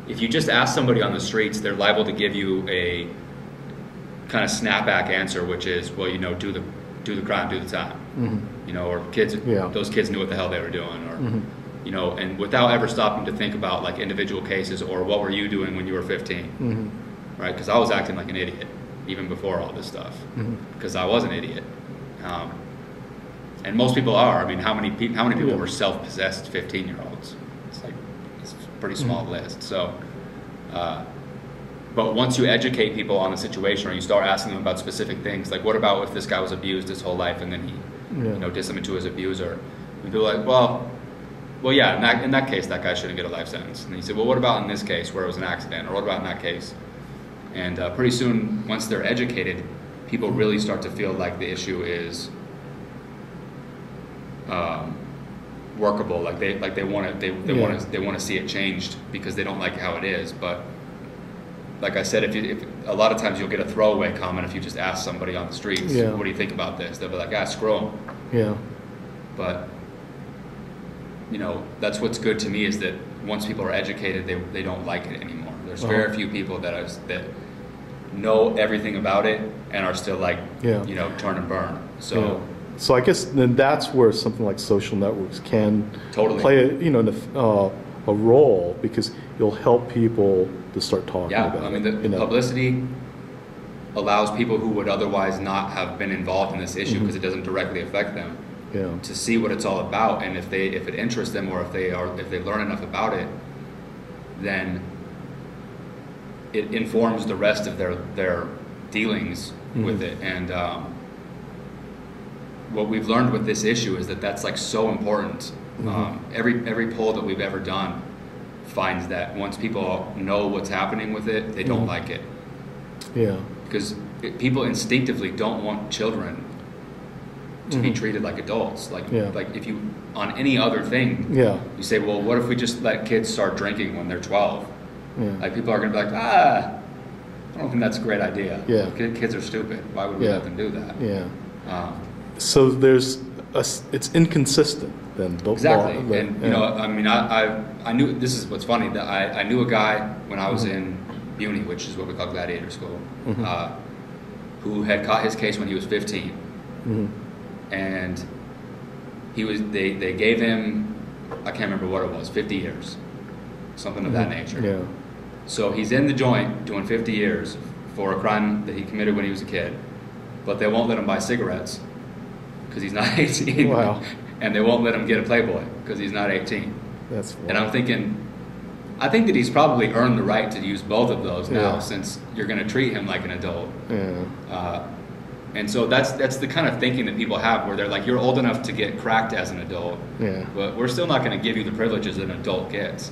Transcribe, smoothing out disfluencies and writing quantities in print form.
if you just ask somebody on the streets, they're liable to give you a kind of snapback answer, which is, well, you know, do the crime, do the time. You know, or those kids knew what the hell they were doing, or you know, and without ever stopping to think about like individual cases or what were you doing when you were 15, right? Because I was acting like an idiot even before all this stuff, because I was an idiot, and most people are. I mean, how many people were self-possessed 15-year-olds? It's like it's a pretty small list. So, but once you educate people on the situation, or you start asking them about specific things, like what about if this guy was abused his whole life and then he you know, did something to his abuser, and people are like, well, yeah, in that case, that guy shouldn't get a life sentence. And you say, well, what about in this case where it was an accident, or what about in that case? And pretty soon, once they're educated, people really start to feel like the issue is workable. Like they want to see it changed because they don't like how it is. But like I said, if a lot of times you'll get a throwaway comment if you just ask somebody on the streets, what do you think about this? They'll be like, screw them. Yeah. But you know, that's what's good to me, is that once people are educated, they don't like it anymore. There's very few people that know everything about it and are still like, you know, turn and burn. So. So I guess then that's where something like social networks can play a role, because you'll help people to start talking about it. I mean, the publicity allows people who would otherwise not have been involved in this issue, because it doesn't directly affect them, to see what it's all about. And if it interests them, or if they learn enough about it, then it informs the rest of their dealings with it. And what we've learned with this issue is that that's like so important. Every poll that we've ever done finds that once people know what's happening with it, they don't like it. Yeah. Because people instinctively don't want children to be treated like adults. Like if you, on any other thing, you say, well, what if we just let kids start drinking when they're 12? Like people are going to be like, I don't think that's a great idea. Kids are stupid. Why would we let them do that? So it's inconsistent then. Exactly. And you know, I mean, I knew, this is what's funny, that I knew a guy when I was in Uni, which is what we call gladiator school, who had caught his case when he was 15. And they gave him, I can't remember what it was, 50 years, something of that nature. So he's in the joint doing 50 years for a crime that he committed when he was a kid, but they won't let him buy cigarettes because he's not 18. Wow. And they won't let him get a Playboy because he's not 18. That's wild. And I'm thinking, I think that he's probably earned the right to use both of those now, since you're going to treat him like an adult. And so that's the kind of thinking that people have, where they're like, you're old enough to get cracked as an adult, but we're still not going to give you the privileges that an adult gets.